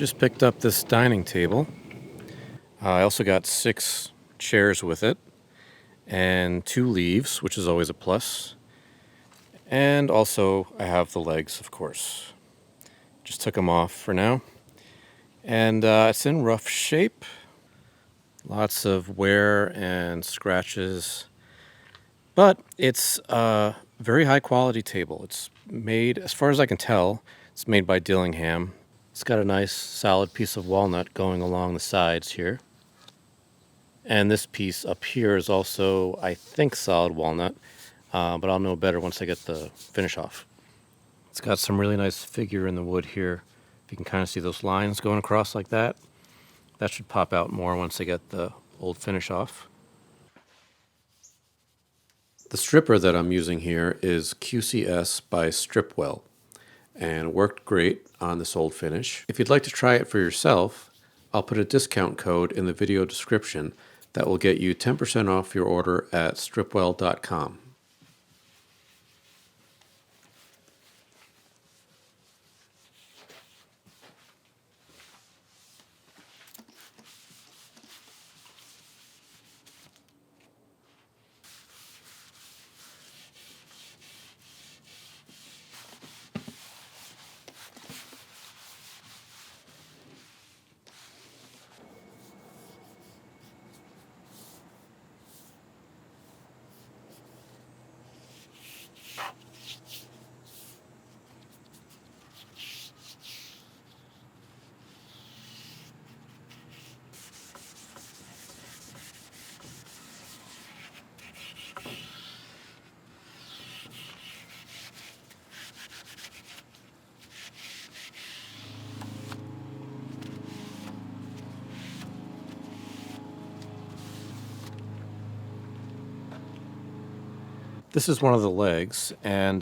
Just picked up this dining table. I also got 6 chairs with it and 2 leaves, which is always a plus. And also I have the legs, of course. Just took them off for now. And it's in rough shape. Lots of wear and scratches. But it's a very high quality table. It's made, as far as I can tell, it's made by Dillingham. It's got a nice solid piece of walnut going along the sides here. And this piece up here is also, I think, solid walnut, but I'll know better once I get the finish off. It's got some really nice figure in the wood here. If you can kind of see those lines going across like that, that should pop out more once I get the old finish off. The stripper that I'm using here is QCS by Stripwell, and worked great on this old finish. If you'd like to try it for yourself, I'll put a discount code in the video description that will get you 10% off your order at stripwell.com. This is one of the legs, and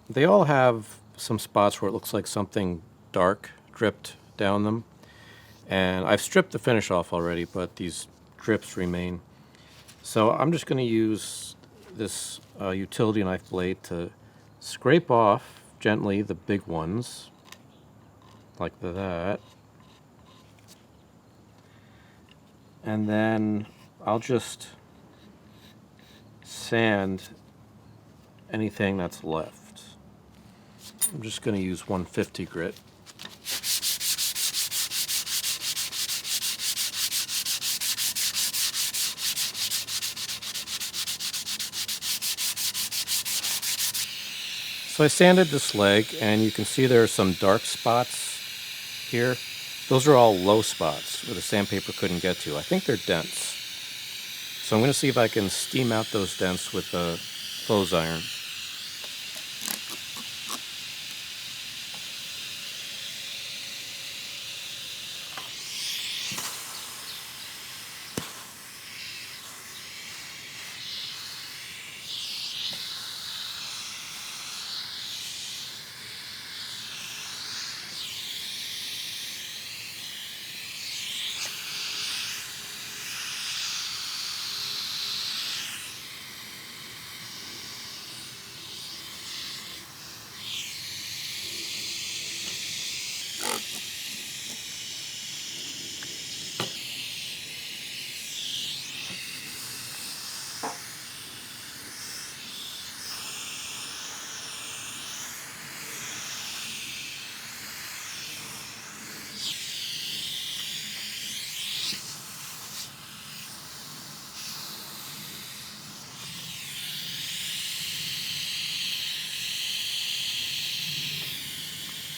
they all have some spots where it looks like something dark dripped down them. And I've stripped the finish off already, but these drips remain. So I'm just going to use this utility knife blade to scrape off gently the big ones, like that. And then I'll just sand anything that's left. I'm just going to use 150 grit. So I sanded this leg, and you can see there are some dark spots here. Those are all low spots where the sandpaper couldn't get to. I think they're dents. So I'm going to see if I can steam out those dents with a clothes iron.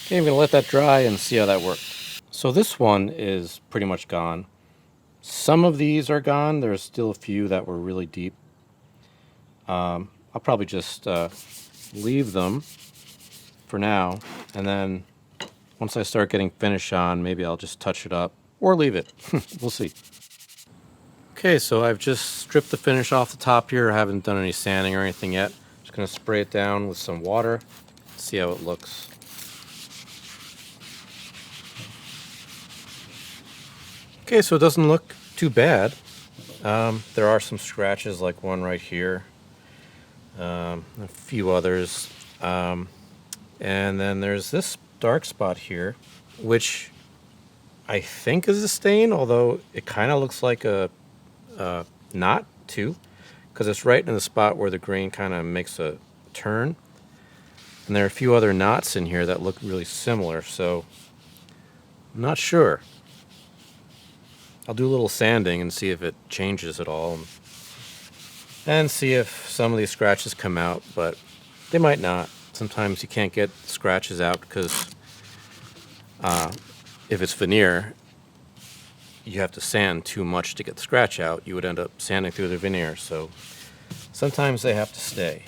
Okay, I'm going to let that dry and see how that worked. So this one is pretty much gone. Some of these are gone. There's still a few that were really deep. I'll probably just leave them for now, and then once I start getting finish on, maybe I'll just touch it up or leave it. We'll see. Okay, so I've just stripped the finish off the top here. I haven't done any sanding or anything yet. Just going to spray it down with some water, see how it looks. Okay, so it doesn't look too bad. There are some scratches, like one right here, a few others, and then there's this dark spot here, which I think is a stain, although it kind of looks like a knot too, because it's right in the spot where the grain kind of makes a turn. And there are a few other knots in here that look really similar, so I'm not sure. I'll do a little sanding and see if it changes at all, and see if some of these scratches come out, but they might not. Sometimes you can't get scratches out because if it's veneer, you have to sand too much to get the scratch out. You would end up sanding through the veneer, so sometimes they have to stay.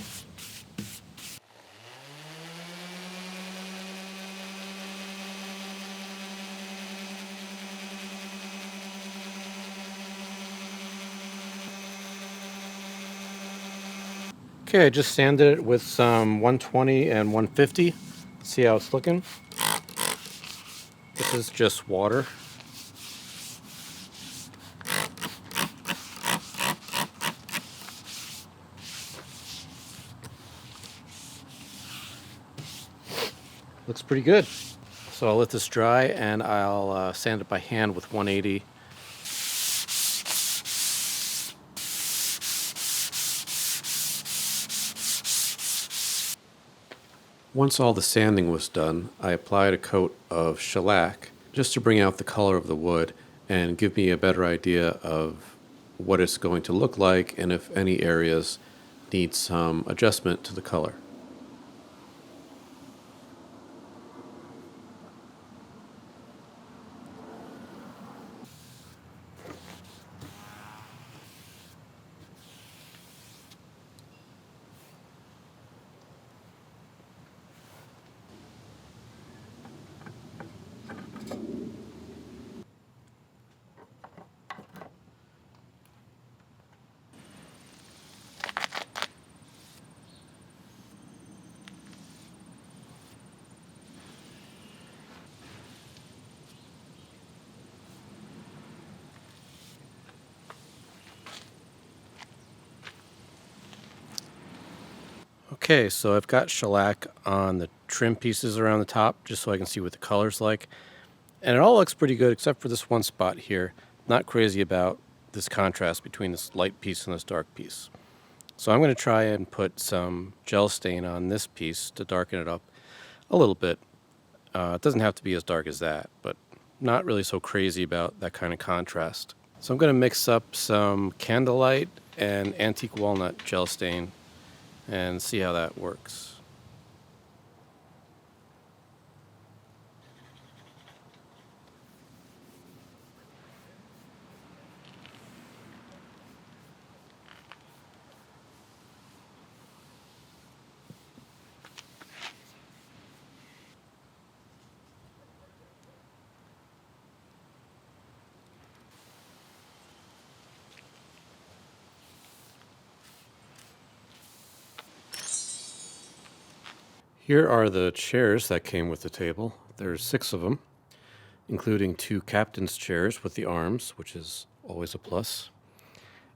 Okay, I just sanded it with some 120 and 150. See how it's looking? This is just water. Looks pretty good. So I'll let this dry and I'll sand it by hand with 180. Once all the sanding was done, I applied a coat of shellac just to bring out the color of the wood and give me a better idea of what it's going to look like and if any areas need some adjustment to the color. Okay, so I've got shellac on the trim pieces around the top just so I can see what the color's like. And it all looks pretty good except for this one spot here. Not crazy about this contrast between this light piece and this dark piece. So I'm going to try and put some gel stain on this piece to darken it up a little bit. It doesn't have to be as dark as that, but not really so crazy about that kind of contrast. So I'm going to mix up some candlelight and antique walnut gel stain and see how that works. Here are the chairs that came with the table. There's 6 of them, including 2 captain's chairs with the arms, which is always a plus.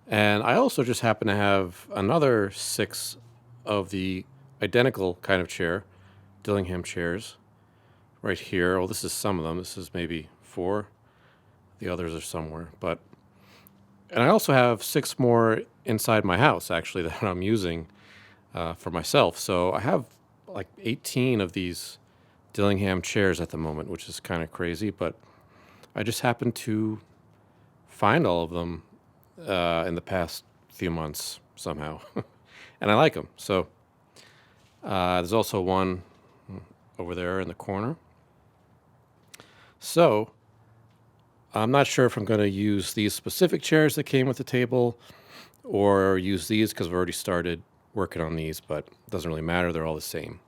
And I also just happen to have another 6 of the identical kind of chair, Dillingham chairs, right here. Well, this is some of them. This is maybe 4. The others are somewhere. And I also have 6 more inside my house, actually, that I'm using for myself. So I have like 18 of these Dillingham chairs at the moment, which is kind of crazy, but I just happened to find all of them in the past few months somehow, and I like them. So there's also one over there in the corner. So I'm not sure if I'm going to use these specific chairs that came with the table or use these because I've already started working on these, but it doesn't really matter. They're all the same.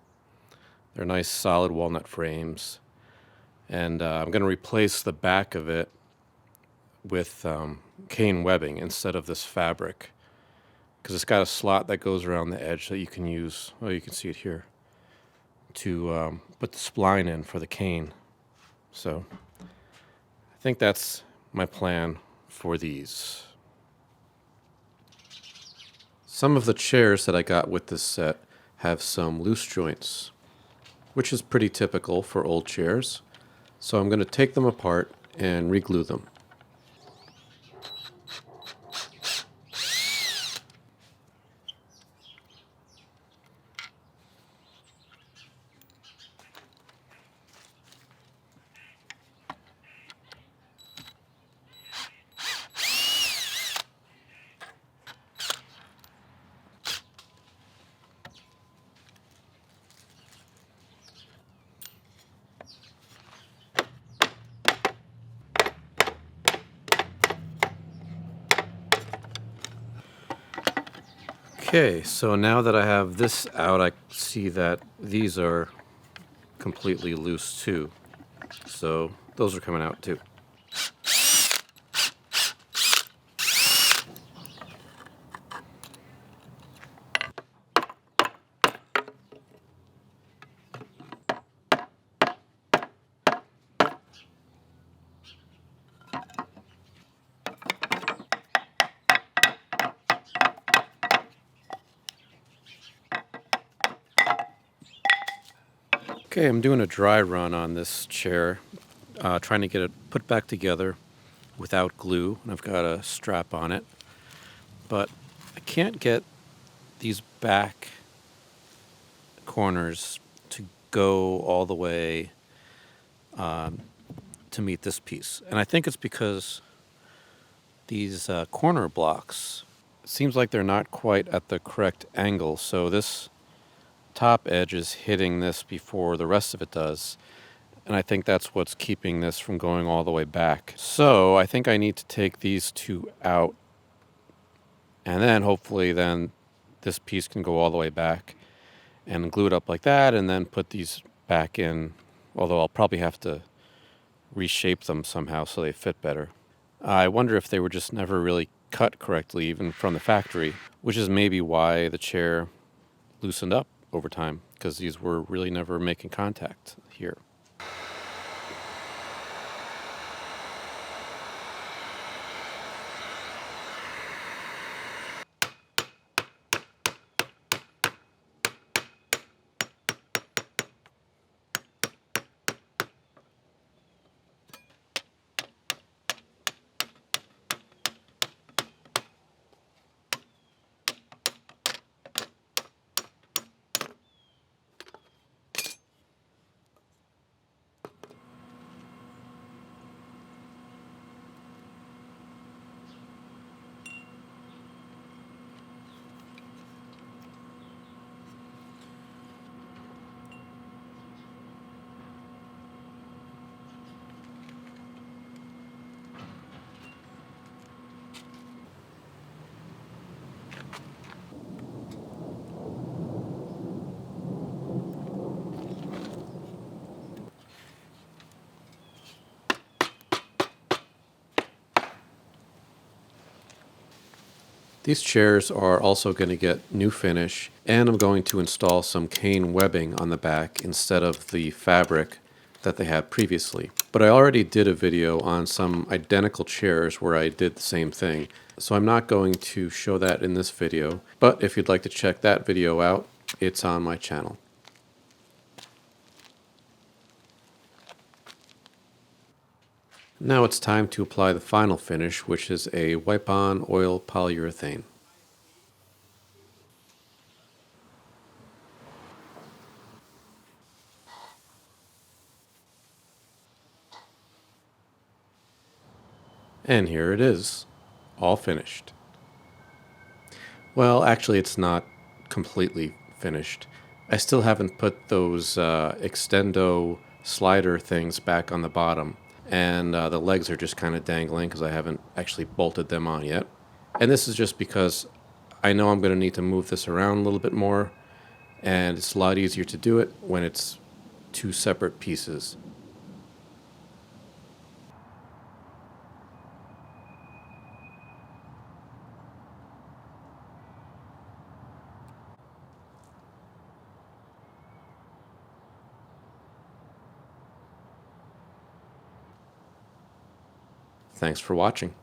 They're nice solid walnut frames. And I'm going to replace the back of it with cane webbing instead of this fabric because it's got a slot that goes around the edge that you can use, oh, you can see it here, to put the spline in for the cane. So I think that's my plan for these. Some of the chairs that I got with this set have some loose joints, which is pretty typical for old chairs. So I'm going to take them apart and re-glue them. Okay, so now that I have this out, I see that these are completely loose too. So those are coming out too. Okay, I'm doing a dry run on this chair, trying to get it put back together without glue, and I've got a strap on it. But I can't get these back corners to go all the way to meet this piece. And I think it's because these corner blocks, it seems like they're not quite at the correct angle. So this top edge is hitting this before the rest of it does. And I think that's what's keeping this from going all the way back. So I think I need to take these two out, and then hopefully then this piece can go all the way back and glue it up like that, and then put these back in, although I'll probably have to reshape them somehow so they fit better. I wonder if they were just never really cut correctly, even from the factory, which is maybe why the chair loosened up over time, because these were really never making contact here. These chairs are also going to get new finish, and I'm going to install some cane webbing on the back instead of the fabric that they had previously. But I already did a video on some identical chairs where I did the same thing, so I'm not going to show that in this video, but if you'd like to check that video out, it's on my channel. Now it's time to apply the final finish, which is a wipe-on oil polyurethane. And here it is, all finished. Well, actually it's not completely finished. I still haven't put those extendo slider things back on the bottom, and the legs are just kind of dangling because I haven't actually bolted them on yet. And this is just because I know I'm going to need to move this around a little bit more, and it's a lot easier to do it when it's two separate pieces. Thanks for watching.